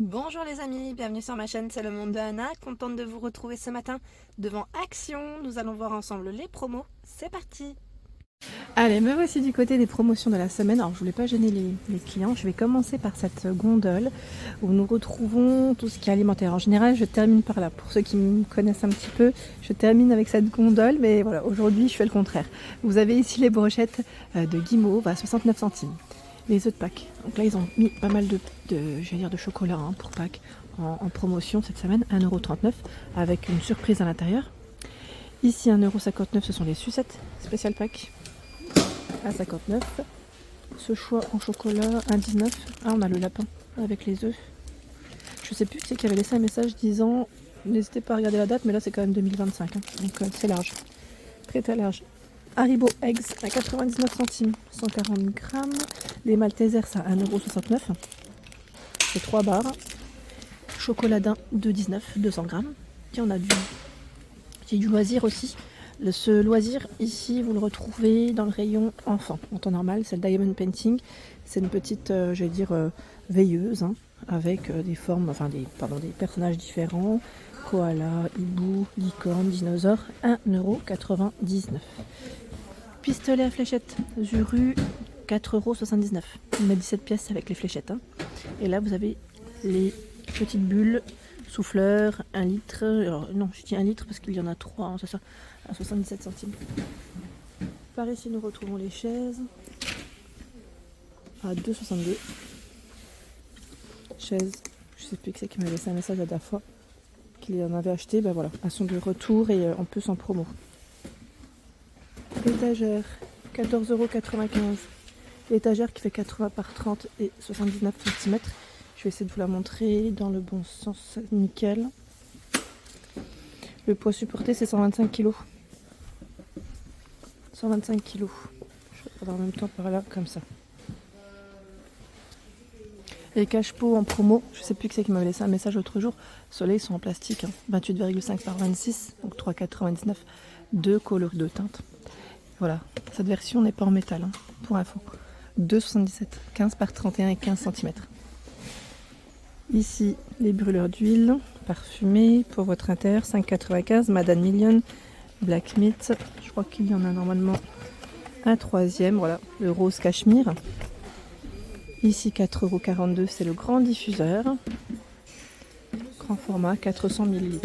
Bonjour les amis, bienvenue sur ma chaîne, c'est le monde de Anna, contente de vous retrouver ce matin devant Action. Nous allons voir ensemble les promos, c'est parti. Allez, me voici du côté des promotions de la semaine. Alors je voulais pas gêner les clients, je vais commencer par cette gondole où nous retrouvons tout ce qui est alimentaire. En général je termine par là, pour ceux qui me connaissent un petit peu, je termine avec cette gondole, mais voilà, aujourd'hui je fais le contraire. Vous avez ici les brochettes de guimauve à 69 centimes. Les œufs de Pâques. Donc là, ils ont mis pas mal de chocolat pour Pâques en promotion cette semaine, 1,39 € avec une surprise à l'intérieur. Ici, 1,59 €, ce sont les sucettes spécial Pâques à 59. Ce choix en chocolat, 1,19 €. Ah, on a le lapin avec les œufs. Je sais plus qui c'est qui avait laissé un message disant n'hésitez pas à regarder la date, mais là c'est quand même 2025. Donc c'est large. Très très large. Haribo Eggs à 99 centimes, 140 grammes. Les Maltesers à 1,69 €. C'est 3 barres. Chocoladin 2,19 €, 200 grammes. Puis on a du loisir aussi. Ce loisir ici, vous le retrouvez dans le rayon enfant. En temps normal, c'est le Diamond Painting. C'est une petite, veilleuse avec des formes, des personnages différents. Koala, hibou, licorne, dinosaure, 1,99 €. Pistolet à fléchettes, Zuru, 4,79 €. On met 17 pièces avec les fléchettes. Et là, vous avez les petites bulles, souffleurs, 1 litre. Alors, non, je dis 1 litre parce qu'il y en a 3, c'est ça, à 77 centimes. Par ici, nous retrouvons les chaises à 2,62 €. Chaises, je sais plus qui c'est qui m'a laissé un message la dernière fois qu'il en avait acheté. Ben voilà, elles sont de retour et en plus en promo. L'étagère, 14,95 €. L'étagère qui fait 80 par 30 et 79 cm. Je vais essayer de vous la montrer dans le bon sens, nickel. Le poids supporté, c'est 125 kg. 125 kg. Je vais regarder en même temps par là, comme ça. Les cache-pots en promo, je sais plus qui c'est qui m'avait laissé un message l'autre jour. Ceux-là, ils sont en plastique, 28,5 par 26, donc 3,99. 2 coloris de teinte. Voilà, cette version n'est pas en métal, pour info. 2,77, 15 par 31 et 15 cm. Ici, les brûleurs d'huile parfumés pour votre intérieur, 5,95, Madame Million, Black Meat. Je crois qu'il y en a normalement un troisième, voilà, le rose cachemire. Ici, 4,42 €, c'est le grand diffuseur. Grand format, 400 ml,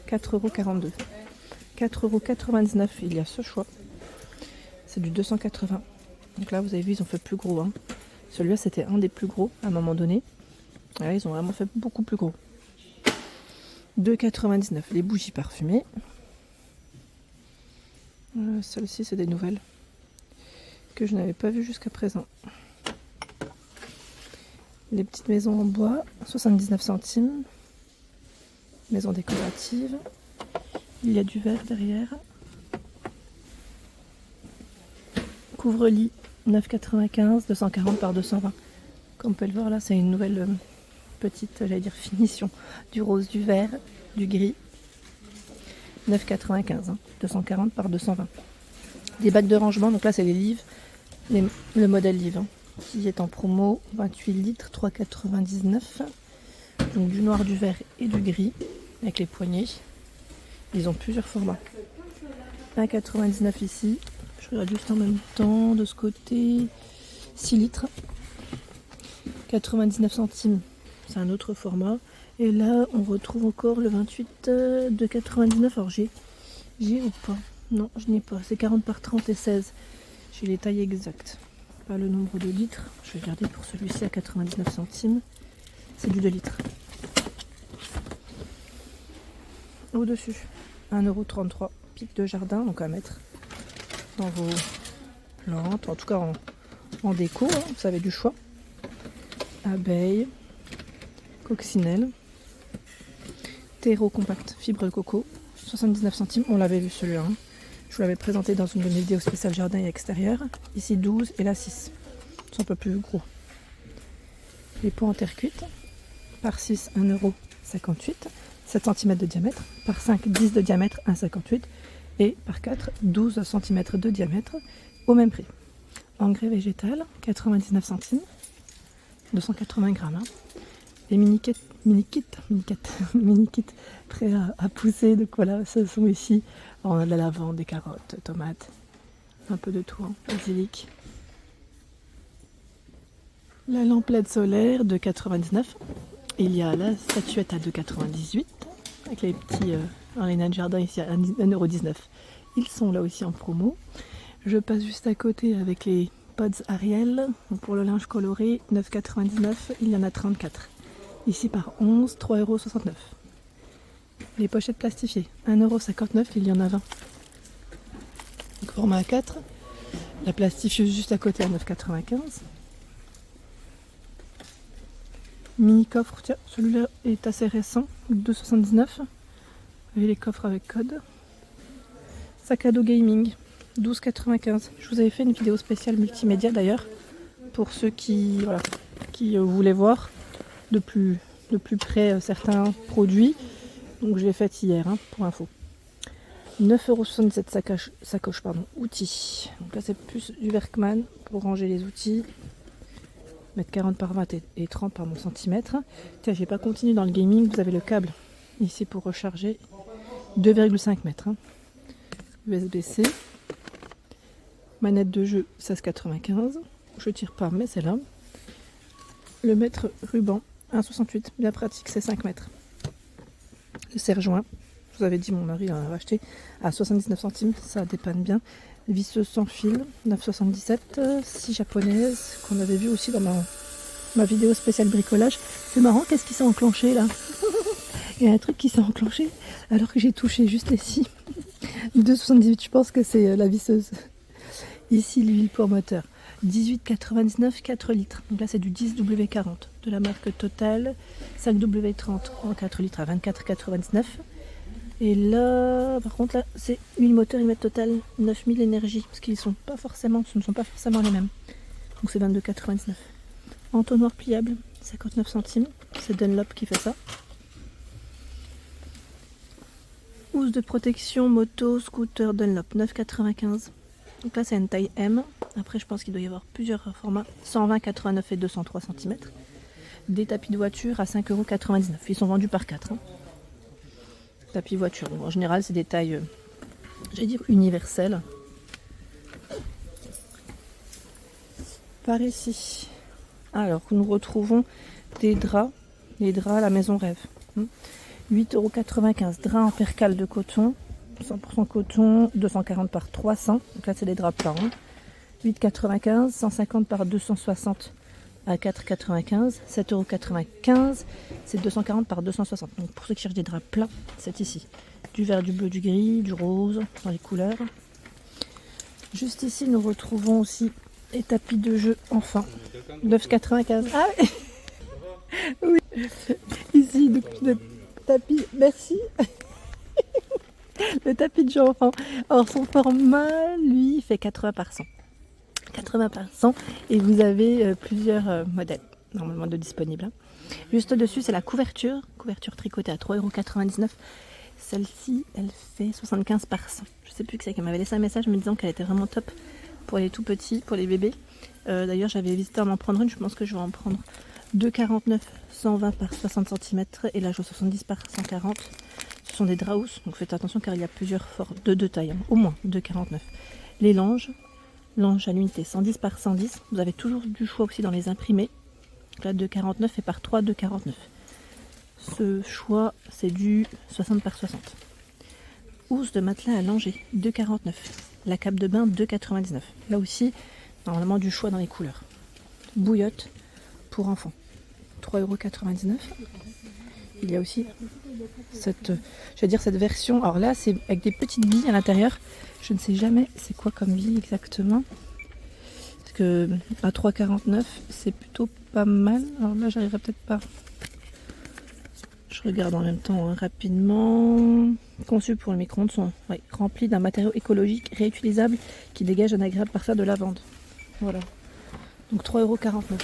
4,42 €. 4,99 €, il y a ce choix. C'est du 280. Donc là, vous avez vu, ils ont fait plus gros. Celui-là, c'était un des plus gros à un moment donné. Là, ils ont vraiment fait beaucoup plus gros. 2,99 €. Les bougies parfumées. Celles-ci, c'est des nouvelles que je n'avais pas vues jusqu'à présent. Les petites maisons en bois, 79 centimes. Maison décorative. Il y a du verre derrière. Couvre-lit, 9,95, 240 par 220. Comme on peut le voir là, c'est une nouvelle petite, finition du rose, du vert, du gris. 9,95, 240 par 220. Des bacs de rangement, donc là c'est les livres, le modèle livre qui est en promo, 28 litres, 3,99. Donc du noir, du vert et du gris avec les poignées. Ils ont plusieurs formats. 1,99 ici. Je regarde juste en même temps de ce côté. 6 litres. 99 centimes. C'est un autre format. Et là, on retrouve encore le 28 de 99. Alors j'ai ou pas? Non, je n'ai pas. C'est 40 par 30 et 16. J'ai les tailles exactes. Pas le nombre de litres. Je vais regarder pour celui-ci à 99 centimes. C'est du 2 litres. Au-dessus, 1,33 €. Pic de jardin, donc à mettre dans vos plantes, en tout cas en déco, vous avez du choix. Abeilles, coccinelle, terreau compact, fibre de coco, 79 centimes. On l'avait vu celui-là. Je vous l'avais présenté dans une de mes vidéos spéciales jardin et extérieur. Ici 12 et là 6. C'est un peu plus gros. Les pots en terre cuite, par 6, 1,58 €. 7 cm de diamètre, par 5, 10 de diamètre, 1,58 €. Et par 4, 12 cm de diamètre, au même prix. Engrais végétal, 99 centimes, 280 grammes. les mini-kits mini-kits prêts à pousser. Donc voilà, ce sont ici. Alors, on a de la lavande, des carottes, tomates, un peu de tout, hein, basilic. La lampe LED solaire de 99. Il y a la statuette à 2,98 avec les petits ornaments de jardin ici à 1,19 €. Ils sont là aussi en promo. Je passe juste à côté avec les pods Ariel. Donc pour le linge coloré, 9,99 €. Il y en a 34. Ici par 11, 3,69 €. Les pochettes plastifiées, 1,59 €. Il y en a 20. Donc format A4. La plastifieuse juste à côté à 9,95 €. Mini coffre, tiens, celui-là est assez récent, 2,79 €. Et les coffres avec code. Sac à dos gaming, 12,95 €. Je vous avais fait une vidéo spéciale multimédia d'ailleurs, pour ceux qui voulaient voir de plus près certains produits. Donc je l'ai faite hier, hein, pour info. 9,77 € sacoche, outils. Donc là c'est plus du Workman pour ranger les outils. Mettre 40 par 20 et 30 par mon centimètre. Tiens, j'ai pas continué dans le gaming, vous avez le câble ici pour recharger. 2,5 mètres. Hein. USB-C. Manette de jeu 16,95 €. Je tire pas, mais c'est là. Le mètre ruban 1,68 €. Bien pratique, c'est 5 mètres. Le serre-joint. Je vous avais dit, mon mari en a acheté à 79 centimes. Ça dépanne bien. Visseuse sans fil, 9,77 €, 6 japonaises, qu'on avait vu aussi dans ma vidéo spéciale bricolage. C'est marrant, qu'est-ce qui s'est enclenché là? Il y a un truc qui s'est enclenché alors que j'ai touché juste les scies. 2,78 €, je pense que c'est la visseuse. Ici, l'huile pour moteur, 18,99 €, 4 litres. Donc là, c'est du 10W40 de la marque Total, 5W30 en 4 litres à 24,99 €. Et là, par contre, là, c'est huile moteur, ils mettent Total 9000 énergie, parce qu'ils ce ne sont pas forcément les mêmes. Donc c'est 22,99 €. Entonnoir pliable, 59 centimes. C'est Dunlop qui fait ça. Housse de protection moto, scooter Dunlop, 9,95 €. Donc là, c'est une taille M. Après, je pense qu'il doit y avoir plusieurs formats. 120, 89 et 203 cm. Des tapis de voiture à 5,99 €. Ils sont vendus par 4. Hein. Tapis voiture. En général, c'est des tailles, j'allais dire, universelles. Par ici. Alors, nous retrouvons des draps. Les draps à la maison rêve. 8,95 €. Draps en percale de coton. 100% coton. 240 par 300. Donc là, c'est des draps plats. 8,95 €. 150 par 260 à 4,95 €. 7,95 €. C'est 240 par 260. Donc pour ceux qui cherchent des draps plats, c'est ici. Du vert, du bleu, du gris, du rose, dans les couleurs. Juste ici, nous retrouvons aussi les tapis de jeu enfants. 9,95 €. Ah oui. Ici, le tapis, merci. Le tapis de jeu enfant. Alors son format, lui, il fait 80 par 100. 80 par 100 et vous avez plusieurs modèles normalement de disponibles. Hein. Juste au-dessus, c'est la couverture tricotée à 3,99 €. Celle-ci, elle fait 75 par 100. Je sais plus que c'est qu'elle m'avait laissé un message me disant qu'elle était vraiment top pour les tout petits, pour les bébés. D'ailleurs, j'avais hésité à m'en prendre une. Je pense que je vais en prendre 2,49 €, 120 par 60 cm et là, je 70 par 140. Ce sont des draus, donc faites attention car il y a plusieurs formes de deux tailles, hein, au moins 2,49 €. Les langes à l'unité 110 par 110. Vous avez toujours du choix aussi dans les imprimés. Là, 2,49 € et par 3, 2,49 €. Ce choix, c'est du 60 par 60. Housse de matelas à langer, 2,49 €. La cape de bain, 2,99 €. Là aussi, normalement du choix dans les couleurs. Bouillotte pour enfants, 3,99 €. Il y a aussi cette version. Alors là, c'est avec des petites billes à l'intérieur. Je ne sais jamais c'est quoi comme bille exactement. Parce que à 3,49 €, c'est plutôt pas mal. Alors là, j'arriverai peut-être pas. Je regarde en même temps rapidement. Conçus pour le micro-ondes, sont remplis d'un matériau écologique réutilisable qui dégage un agréable parfum de lavande. Voilà. Donc 3,49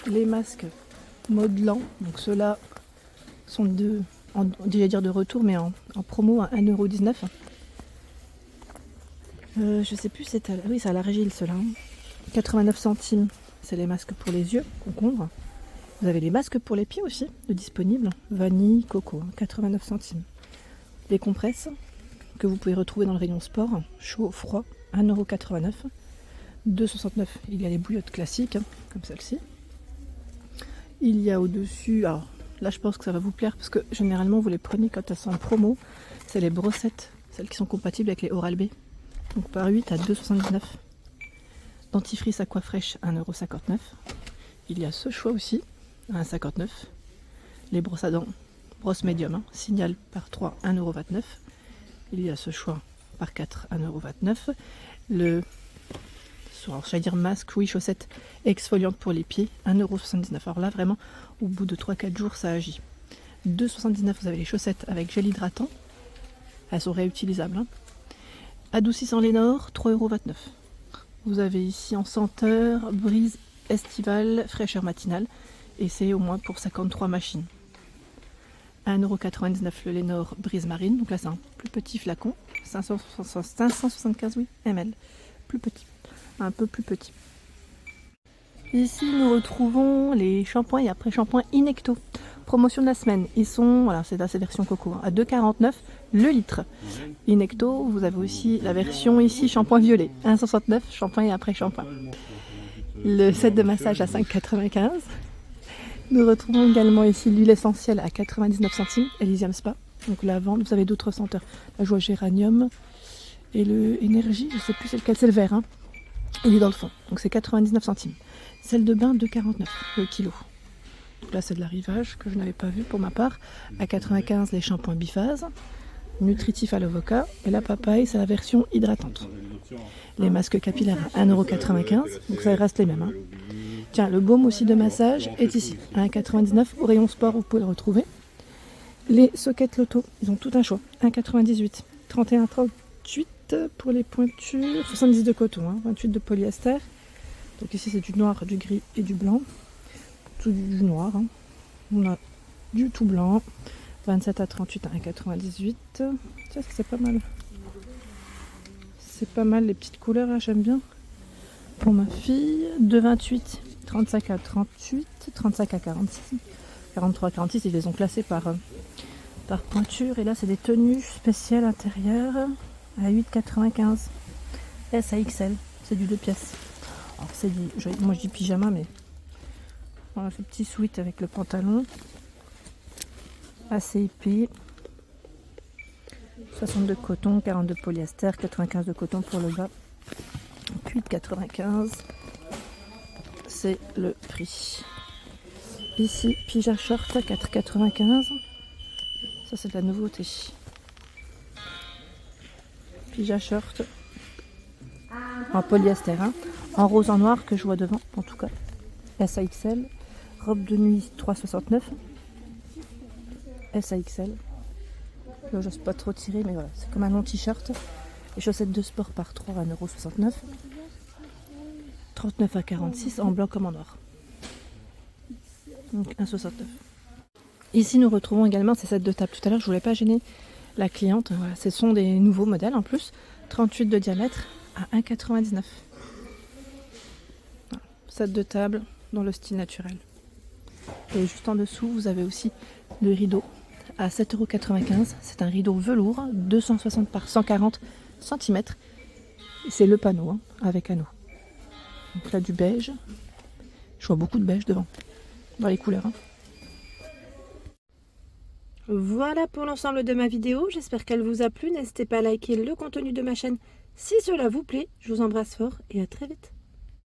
€. Les masques modelants, donc ceux-là sont de retour, mais en promo à 1,19 €. Je sais plus, c'est à la Régile ceux-là. 89 centimes, c'est les masques pour les yeux, concombre. Vous avez les masques pour les pieds aussi, de disponibles. Vanille, coco, 89 centimes. Les compresses que vous pouvez retrouver dans le rayon sport, chaud, froid, 1,89 €. 2,69 €. Il y a les bouillottes classiques, comme celle-ci. Il y a au-dessus, alors là je pense que ça va vous plaire parce que généralement vous les prenez quand elles sont en promo. C'est les brossettes, celles qui sont compatibles avec les Oral-B. Donc par 8 à 2,79 €. Dentifrice Aquafresh, 1,59 €. Il y a ce choix aussi, 1,59 €. Les brosses à dents, brosse médium, Signal par 3, 1,29 €. Il y a ce choix par 4, 1,29 €. Alors, j'allais dire masque, oui, chaussettes exfoliantes pour les pieds, 1,79 €. Alors là, vraiment, au bout de 3-4 jours, ça agit. 2,79 €, vous avez les chaussettes avec gel hydratant. Elles sont réutilisables. Hein. Adoucissant Lénore, 3,29 €. Vous avez ici en senteur, brise estivale, fraîcheur matinale. Et c'est au moins pour 53 machines. 1,99 € le Lénore brise marine. Donc là, c'est un plus petit flacon. 575 ml. Plus petit. Un peu plus petit. Ici, nous retrouvons les shampoings et après-shampoings Inecto. Promotion de la semaine. Ils sont, voilà, c'est la version coco, à 2,49 € le litre. Inecto, vous avez aussi la version ici shampoing violet, 1,69 €, shampoing et après-shampoing. Le set de massage à 5,95 €. Nous retrouvons également ici l'huile essentielle à 99 centimes, Elysium Spa. Donc lavande, vous avez d'autres senteurs. La joie géranium et le énergie, je ne sais plus c'est lequel, c'est le vert. Hein. Il est dans le fond, donc c'est 99 centimes. Celle de bain, 2,49 € le kilo. Donc là, c'est de l'arrivage que je n'avais pas vu pour ma part. À 95, les shampoings biphase, nutritif à l'avocat. Et la papaye, c'est la version hydratante. Les masques capillaires à 1,95 €, donc ça reste les mêmes. Hein. Tiens, le baume aussi de massage est ici, à 1,99 € au rayon sport, vous pouvez le retrouver. Les sockets Lotto, ils ont tout un choix. 1,98 €, 31,38 € pour les pointures, 70 de coton, hein, 28 de polyester. Donc ici c'est du noir, du gris et du blanc. Tout du noir. Hein. On a du tout blanc. 27 à 38 à 1,98 €. Tiens, c'est pas mal. C'est pas mal les petites couleurs là, j'aime bien. Pour ma fille, 2,28 €, 35 à 38, 35 à 46, 43 à 46, ils les ont classés par pointure. Et là, c'est des tenues spéciales intérieures à 8,95 €. S à XL, c'est du 2 pièces. Alors, c'est du, moi je dis pyjama, mais voilà, ce petit sweat avec le pantalon. Assez épais. 60 de coton, 40 de polyester, 95 de coton pour le bas. 8,95 €. C'est le prix. Ici, pyjama short à 4,95 €. Ça, c'est de la nouveauté. Pyjama short en polyester, hein. En rose en noir que je vois devant, en tout cas. SAXL. Robe de nuit 3,69 €. SAXL. Là, j'ose pas trop tirer, mais voilà, c'est comme un long t-shirt. Les chaussettes de sport par 3 à 1,69 €. 39 à 46 en blanc comme en noir. Donc 1,69 €. Ici nous retrouvons également ces sets de table. Tout à l'heure je voulais pas gêner la cliente. Voilà, ce sont des nouveaux modèles en plus. 38 de diamètre à 1,99 €. Voilà, set de table dans le style naturel. Et juste en dessous vous avez aussi le rideau à 7,95 €. C'est un rideau velours 260 par 140 cm. C'est le panneau hein, avec anneau. Donc là du beige. Je vois beaucoup de beige devant. Dans les couleurs. Hein. Voilà pour l'ensemble de ma vidéo. J'espère qu'elle vous a plu. N'hésitez pas à liker le contenu de ma chaîne si cela vous plaît. Je vous embrasse fort et à très vite.